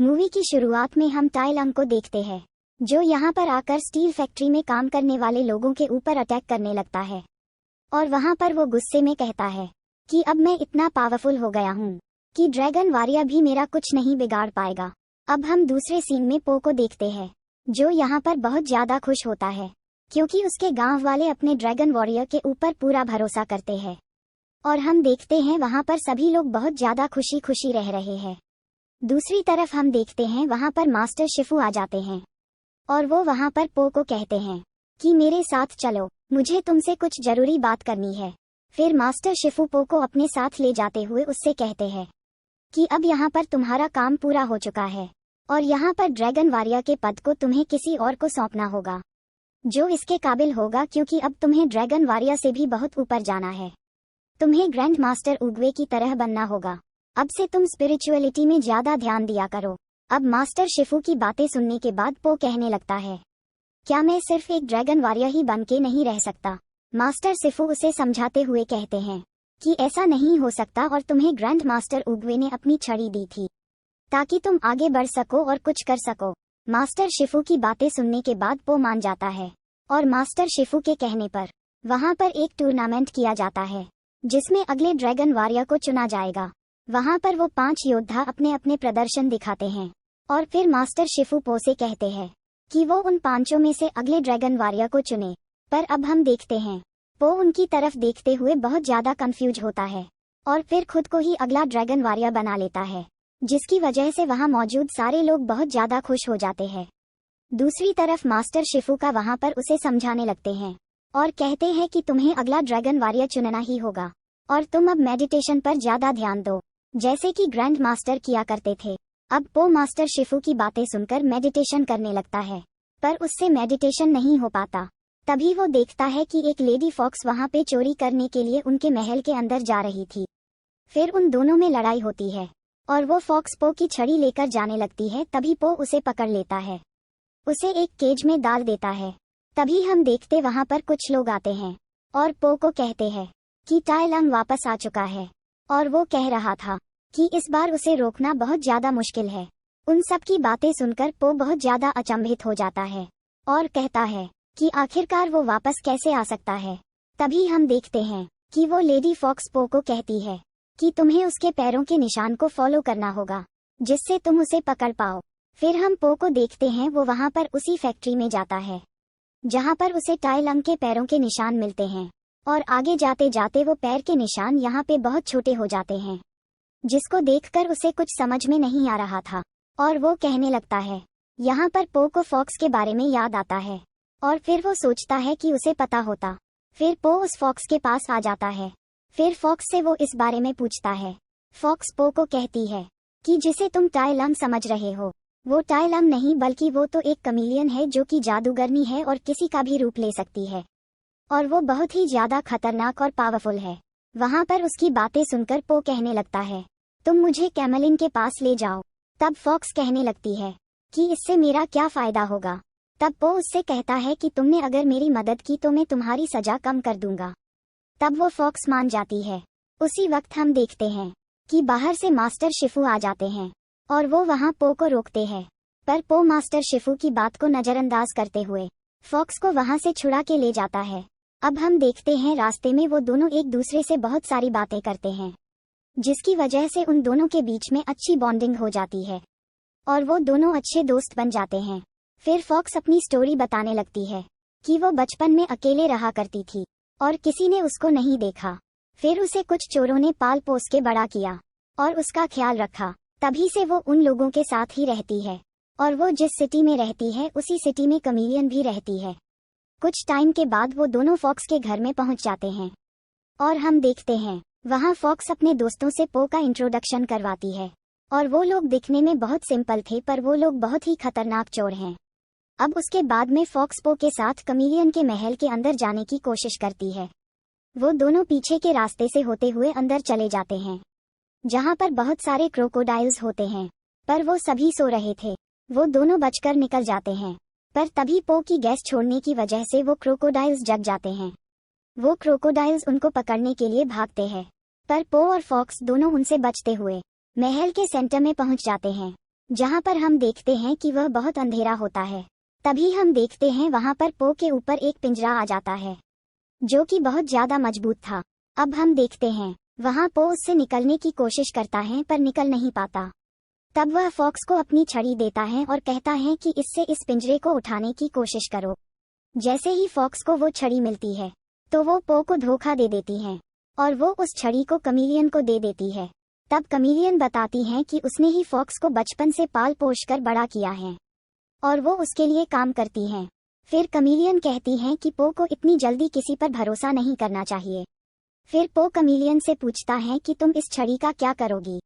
Movie की शुरुआत में हम टाई लंग को देखते हैं, जो यहाँ पर आकर स्टील फैक्ट्री में काम करने वाले लोगों के ऊपर अटैक करने लगता है। और वहाँ पर वो गुस्से में कहता है कि अब मैं इतना पावरफुल हो गया हूँ कि ड्रैगन वॉरियर भी मेरा कुछ नहीं बिगाड़ पाएगा। अब हम दूसरे सीन में पो को देखते हैं, जो यहाँ पर बहुत ज्यादा खुश होता है क्योंकि उसके गांव वाले अपने ड्रैगन वॉरियर के ऊपर पूरा भरोसा करते हैं। और हम देखते हैं वहाँ पर सभी लोग बहुत ज्यादा खुशी खुशी रह रहे हैं। दूसरी तरफ हम देखते हैं वहाँ पर मास्टर शिफू आ जाते हैं और वो वहाँ पर पो को कहते हैं कि मेरे साथ चलो, मुझे तुमसे कुछ जरूरी बात करनी है। फिर मास्टर शिफू पो को अपने साथ ले जाते हुए उससे कहते हैं कि अब यहाँ पर तुम्हारा काम पूरा हो चुका है और यहाँ पर ड्रैगन वॉरियर के पद को तुम्हें किसी और को सौंपना होगा जो इसके काबिल होगा, क्योंकि अब तुम्हें ड्रैगन वॉरियर से भी बहुत ऊपर जाना है। तुम्हें ग्रैंड मास्टर उगवे की तरह बनना होगा। अब से तुम स्पिरिचुअलिटी में ज्यादा ध्यान दिया करो। अब मास्टर शिफू की बातें सुनने के बाद पो कहने लगता है, क्या मैं सिर्फ एक ड्रैगन वॉरियर ही बन के नहीं रह सकता? मास्टर शिफू उसे समझाते हुए कहते हैं कि ऐसा नहीं हो सकता और तुम्हें ग्रैंड मास्टर उगवे ने अपनी छड़ी दी थी ताकि तुम आगे बढ़ सको और कुछ कर सको। मास्टर शिफू की बातें सुनने के बाद पो मान जाता है और मास्टर शिफू के कहने पर वहाँ पर एक टूर्नामेंट किया जाता है जिसमें अगले ड्रैगन वॉरियर को चुना जाएगा। वहाँ पर वो 5 योद्धा अपने अपने प्रदर्शन दिखाते हैं और फिर मास्टर शिफू पो से कहते हैं कि वो उन 5 में से अगले ड्रैगन वॉरियर को चुने। पर अब हम देखते हैं पो उनकी तरफ देखते हुए बहुत ज्यादा कंफ्यूज होता है और फिर खुद को ही अगला ड्रैगन वॉरियर बना लेता है, जिसकी वजह से वहाँ मौजूद सारे लोग बहुत ज्यादा खुश हो जाते हैं। दूसरी तरफ मास्टर शिफू का वहाँ पर उसे समझाने लगते हैं और कहते हैं कि तुम्हें अगला ड्रैगन वॉरियर चुनना ही होगा और तुम अब मेडिटेशन पर ज्यादा ध्यान दो, जैसे कि ग्रैंड मास्टर किया करते थे। अब पो मास्टर शिफू की बातें सुनकर मेडिटेशन करने लगता है, पर उससे मेडिटेशन नहीं हो पाता। तभी वो देखता है कि एक लेडी फॉक्स वहाँ पे चोरी करने के लिए उनके महल के अंदर जा रही थी। फिर उन दोनों में लड़ाई होती है और वो फॉक्स पो की छड़ी लेकर जाने लगती है। तभी पो उसे पकड़ लेता है, उसे एक केज में डाल देता है। तभी हम देखते वहाँ पर कुछ लोग आते हैं और पो को कहते हैं कि टाई लंग वापस आ चुका है और वो कह रहा था कि इस बार उसे रोकना बहुत ज्यादा मुश्किल है। उन सब की बातें सुनकर पो बहुत ज्यादा अचंभित हो जाता है और कहता है कि आखिरकार वो वापस कैसे आ सकता है। तभी हम देखते हैं कि वो लेडी फॉक्स पो को कहती है कि तुम्हें उसके पैरों के निशान को फॉलो करना होगा जिससे तुम उसे पकड़ पाओ। फिर हम पो को देखते हैं वो वहाँ पर उसी फैक्ट्री में जाता है जहाँ पर उसे टाई लंग के पैरों के निशान मिलते हैं और आगे जाते जाते वो पैर के निशान यहाँ पे बहुत छोटे हो जाते हैं, जिसको देखकर उसे कुछ समझ में नहीं आ रहा था और वो कहने लगता है। यहाँ पर पो को फॉक्स के बारे में याद आता है और फिर वो सोचता है कि उसे पता होता। फिर पो उस फॉक्स के पास आ जाता है। फिर फॉक्स से वो इस बारे में पूछता है। फॉक्स पो को कहती है कि जिसे तुम टाई लंग समझ रहे हो वो टाई लंग नहीं बल्कि वो तो एक कमीलियन है जो कि जादूगरनी है और किसी का भी रूप ले सकती है और वो बहुत ही ज्यादा खतरनाक और पावरफुल है। वहाँ पर उसकी बातें सुनकर पो कहने लगता है, तुम मुझे कैमलिन के पास ले जाओ। तब फॉक्स कहने लगती है कि इससे मेरा क्या फायदा होगा। तब पो उससे कहता है कि तुमने अगर मेरी मदद की तो मैं तुम्हारी सजा कम कर दूंगा। तब वो फॉक्स मान जाती है। उसी वक्त हम देखते हैं कि बाहर से मास्टर शिफू आ जाते हैं और वो वहाँ पो को रोकते हैं, पर पो मास्टर शिफू की बात को नजरअंदाज करते हुए फॉक्स को वहाँ से छुड़ा के ले जाता है। अब हम देखते हैं रास्ते में वो दोनों एक दूसरे से बहुत सारी बातें करते हैं, जिसकी वजह से उन दोनों के बीच में अच्छी बॉन्डिंग हो जाती है और वो दोनों अच्छे दोस्त बन जाते हैं। फिर फॉक्स अपनी स्टोरी बताने लगती है कि वो बचपन में अकेले रहा करती थी और किसी ने उसको नहीं देखा। फिर उसे कुछ चोरों ने पाल पोस के बड़ा किया और उसका ख्याल रखा। तभी से वो उन लोगों के साथ ही रहती है और वो जिस सिटी में रहती है उसी सिटी में कमीलियन भी रहती है। कुछ टाइम के बाद वो दोनों फॉक्स के घर में पहुंच जाते हैं और हम देखते हैं वहाँ फॉक्स अपने दोस्तों से पो का इंट्रोडक्शन करवाती है और वो लोग दिखने में बहुत सिंपल थे पर वो लोग बहुत ही खतरनाक चोर हैं। अब उसके बाद में फॉक्स पो के साथ कमीलियन के महल के अंदर जाने की कोशिश करती है। वो दोनों पीछे के रास्ते से होते हुए अंदर चले जाते हैं जहाँ पर बहुत सारे क्रोकोडाइल्स होते हैं, पर वो सभी सो रहे थे। वो दोनों बचकर निकल जाते हैं, पर तभी पो की गैस छोड़ने की वजह से वो क्रोकोडाइल्स जग जाते हैं। वो क्रोकोडाइल्स उनको पकड़ने के लिए भागते हैं, पर पो और फॉक्स दोनों उनसे बचते हुए महल के सेंटर में पहुंच जाते हैं, जहाँ पर हम देखते हैं कि वह बहुत अंधेरा होता है। तभी हम देखते हैं वहाँ पर पो के ऊपर एक पिंजरा आ जाता है जो कि बहुत ज्यादा मजबूत था। अब हम देखते हैं वहाँ पो उससे निकलने की कोशिश करता है पर निकल नहीं पाता। तब वह फॉक्स को अपनी छड़ी देता है और कहता है कि इससे इस पिंजरे को उठाने की कोशिश करो। जैसे ही फॉक्स को वो छड़ी मिलती है तो वो पो को धोखा दे देती है और वो उस छड़ी को कमीलियन को दे देती है। तब कमीलियन बताती है कि उसने ही फॉक्स को बचपन से पाल पोष कर बड़ा किया है और वो उसके लिए काम करती हैं। फिर कमीलियन कहती है कि पो को इतनी जल्दी किसी पर भरोसा नहीं करना चाहिए। फिर पो कमीलियन से पूछता है कि तुम इस छड़ी का क्या करोगी।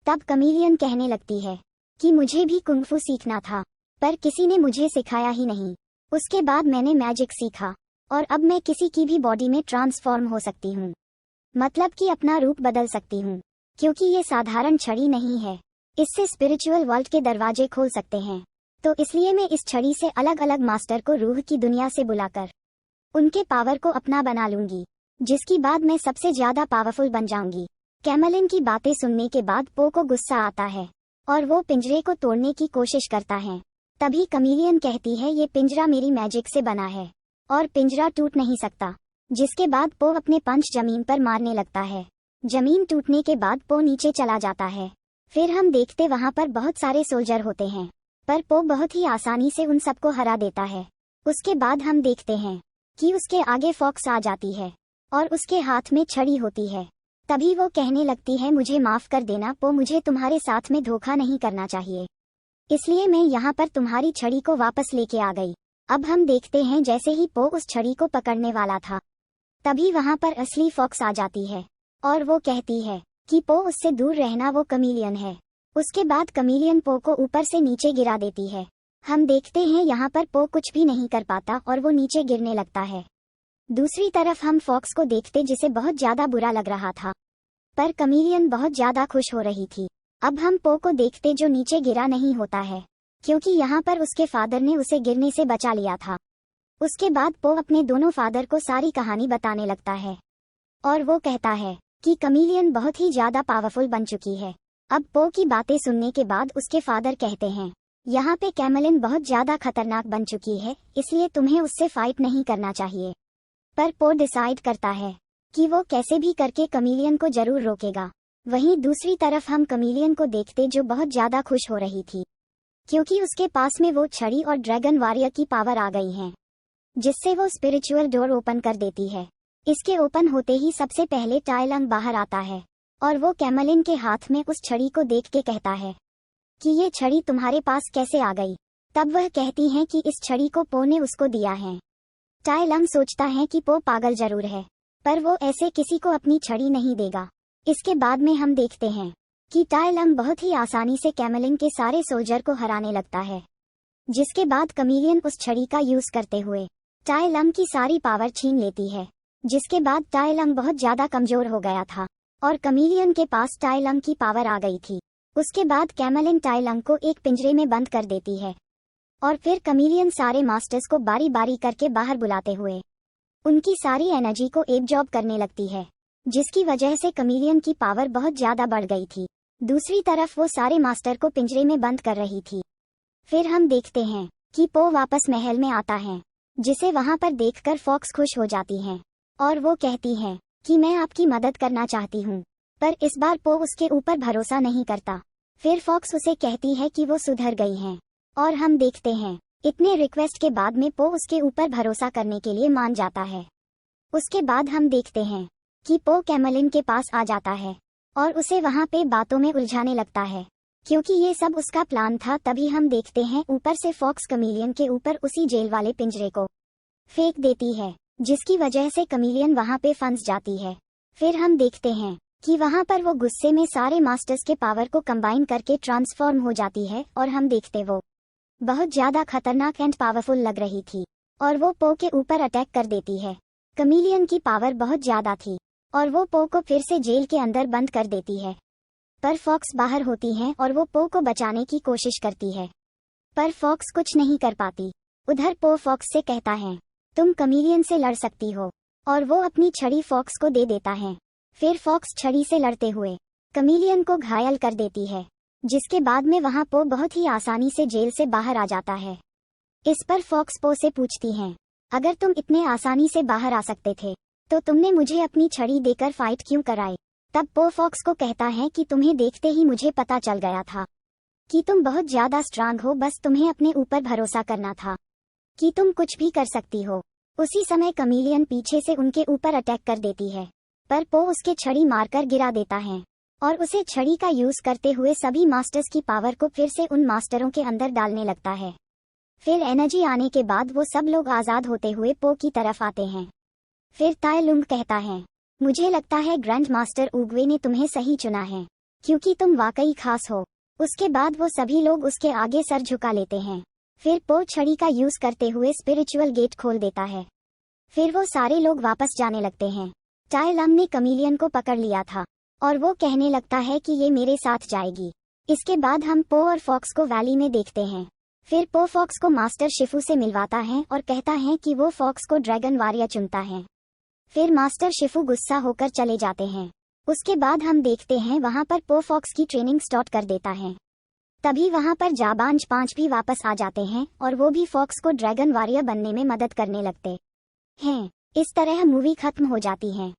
तब कमीलियन कहने लगती है कि मुझे भी कुंग-फू सीखना था पर किसी ने मुझे सिखाया ही नहीं। उसके बाद मैंने मैजिक सीखा और अब मैं किसी की भी बॉडी में ट्रांसफॉर्म हो सकती हूँ, मतलब कि अपना रूप बदल सकती हूँ। क्योंकि ये साधारण छड़ी नहीं है, इससे स्पिरिचुअल वर्ल्ड के दरवाजे खोल सकते हैं। तो इसलिए मैं इस छड़ी से अलग अलग मास्टर को रूह की दुनिया से बुलाकर उनके पावर को अपना बना लूंगी, जिसकी बाद मैं सबसे ज्यादा पावरफुल बन जाऊंगी। कैमलिन की बातें सुनने के बाद पो को गुस्सा आता है और वो पिंजरे को तोड़ने की कोशिश करता है। तभी कमीलियन कहती है ये पिंजरा मेरी मैजिक से बना है और पिंजरा टूट नहीं सकता। जिसके बाद पो अपने पंच जमीन पर मारने लगता है। जमीन टूटने के बाद पो नीचे चला जाता है। फिर हम देखते वहाँ पर बहुत सारे सोल्जर होते हैं पर पो बहुत ही आसानी से उन सबको हरा देता है। उसके बाद हम देखते हैं कि उसके आगे फॉक्स आ जाती है और उसके हाथ में छड़ी होती है। तभी वो कहने लगती है मुझे माफ कर देना पो, मुझे तुम्हारे साथ में धोखा नहीं करना चाहिए, इसलिए मैं यहाँ पर तुम्हारी छड़ी को वापस लेके आ गई। अब हम देखते हैं जैसे ही पो उस छड़ी को पकड़ने वाला था तभी वहाँ पर असली फॉक्स आ जाती है और वो कहती है कि पो उससे दूर रहना, वो कमीलियन है। उसके बाद कमीलियन पो को ऊपर से नीचे गिरा देती है। हम देखते हैं यहाँ पर पो कुछ भी नहीं कर पाता और वो नीचे गिरने लगता है। दूसरी तरफ हम फॉक्स को देखते जिसे बहुत ज्यादा बुरा लग रहा था पर कमीलियन बहुत ज्यादा खुश हो रही थी। अब हम पो को देखते जो नीचे गिरा नहीं होता है क्योंकि यहाँ पर उसके फादर ने उसे गिरने से बचा लिया था। उसके बाद पो अपने दोनों फादर को सारी कहानी बताने लगता है और वो कहता है कि कमीलियन बहुत ही ज्यादा पावरफुल बन चुकी है। अब पो की बातें सुनने के बाद उसके फादर कहते हैं यहाँ पे कैमलिन बहुत ज्यादा खतरनाक बन चुकी है, इसलिए तुम्हें उससे फाइट नहीं करना चाहिए। पर पो डिसाइड करता है कि वो कैसे भी करके कमीलियन को जरूर रोकेगा। वहीं दूसरी तरफ हम कमीलियन को देखते जो बहुत ज्यादा खुश हो रही थी क्योंकि उसके पास में वो छड़ी और ड्रैगन वॉरियर की पावर आ गई है जिससे वो स्पिरिचुअल डोर ओपन कर देती है। इसके ओपन होते ही सबसे पहले टाई लंग बाहर आता है और वो कैमलिन के हाथ में उस छड़ी को देख के कहता है कि ये छड़ी तुम्हारे पास कैसे आ गई। तब वह कहती है कि इस छड़ी को पो ने उसको दिया है। टाई लंग सोचता है कि पो पागल जरूर है पर वो ऐसे किसी को अपनी छड़ी नहीं देगा। इसके बाद में हम देखते हैं कि टाई लंग बहुत ही आसानी से कैमलिन के सारे सोल्जर को हराने लगता है। जिसके बाद कमीलियन उस छड़ी का यूज करते हुए टाई लंग की सारी पावर छीन लेती है। जिसके बाद टाई लंग बहुत ज्यादा कमजोर हो गया था और कमीलियन के पास टाई लंग की पावर आ गई थी। उसके बाद कैमलिन टाई लंग को एक पिंजरे में बंद कर देती है और फिर कमीलियन सारे मास्टर्स को बारी बारी करके बाहर बुलाते हुए उनकी सारी एनर्जी को एब्जॉर्ब करने लगती है, जिसकी वजह से कमीलियन की पावर बहुत ज्यादा बढ़ गई थी। दूसरी तरफ वो सारे मास्टर को पिंजरे में बंद कर रही थी। फिर हम देखते हैं कि पो वापस महल में आता है जिसे वहां पर देखकर फॉक्स खुश हो जाती हैं और वो कहती हैं कि मैं आपकी मदद करना चाहती हूँ। पर इस बार पो उसके ऊपर भरोसा नहीं करता। फिर फॉक्स उसे कहती है कि वो सुधर गई हैं और हम देखते हैं इतने रिक्वेस्ट के बाद में पो उसके ऊपर भरोसा करने के लिए मान जाता है। उसके बाद हम देखते हैं कि पो कैमलिन के पास आ जाता है और उसे वहां पे बातों में उलझाने लगता है क्योंकि ये सब उसका प्लान था। तभी हम देखते हैं ऊपर से फॉक्स कमीलियन के ऊपर उसी जेल वाले पिंजरे को फेंक देती है जिसकी वजह से कमीलियन वहां पे फंस जाती है। फिर हम देखते हैं कि वहां पर वो गुस्से में सारे मास्टर्स के पावर को कंबाइन करके ट्रांसफॉर्म हो जाती है और हम देखते वो बहुत ज्यादा खतरनाक एंड पावरफुल लग रही थी और वो पो के ऊपर अटैक कर देती है। कमीलियन की पावर बहुत ज्यादा थी और वो पो को फिर से जेल के अंदर बंद कर देती है। पर फॉक्स बाहर होती है और वो पो को बचाने की कोशिश करती है पर फॉक्स कुछ नहीं कर पाती। उधर पो फॉक्स से कहता है तुम कमीलियन से लड़ सकती हो और वो अपनी छड़ी फॉक्स को दे देता है। फिर फॉक्स छड़ी से लड़ते हुए कमीलियन को घायल कर देती है जिसके बाद में वहाँ पो बहुत ही आसानी से जेल से बाहर आ जाता है। इस पर फॉक्स पो से पूछती हैं, अगर तुम इतने आसानी से बाहर आ सकते थे तो तुमने मुझे अपनी छड़ी देकर फाइट क्यों कराई। तब पो फॉक्स को कहता है कि तुम्हें देखते ही मुझे पता चल गया था कि तुम बहुत ज्यादा स्ट्रांग हो, बस तुम्हें अपने ऊपर भरोसा करना था कि तुम कुछ भी कर सकती हो। उसी समय कमीलियन पीछे से उनके ऊपर अटैक कर देती है, पर पो उसके छड़ी मारकर गिरा देता है और उसे छड़ी का यूज करते हुए सभी मास्टर्स की पावर को फिर से उन मास्टरों के अंदर डालने लगता है। फिर एनर्जी आने के बाद वो सब लोग आजाद होते हुए पो की तरफ आते हैं। फिर ताई लुंग कहता है, मुझे लगता है ग्रैंड मास्टर उगवे ने तुम्हें सही चुना है क्योंकि तुम वाकई खास हो। उसके बाद वो सभी लोग उसके आगे सर झुका लेते हैं। फिर पो छड़ी का यूज करते हुए स्पिरिचुअल गेट खोल देता है। फिर वो सारे लोग वापस जाने लगते हैं। ताई लंग ने कमीलियन को पकड़ लिया था और वो कहने लगता है कि ये मेरे साथ जाएगी। इसके बाद हम पो और फॉक्स को वैली में देखते हैं। फिर पो फॉक्स को मास्टर शिफू से मिलवाता है और कहता है कि वो फॉक्स को ड्रैगन वॉरियर चुनता है। फिर मास्टर शिफू गुस्सा होकर चले जाते हैं। उसके बाद हम देखते हैं वहाँ पर पो फॉक्स की ट्रेनिंग स्टार्ट कर देता है। तभी वहाँ पर जाबांज 5 भी वापस आ जाते हैं और वो भी फॉक्स को ड्रैगन वॉरियर बनने में मदद करने लगते हैं। इस तरह मूवी खत्म हो जाती है।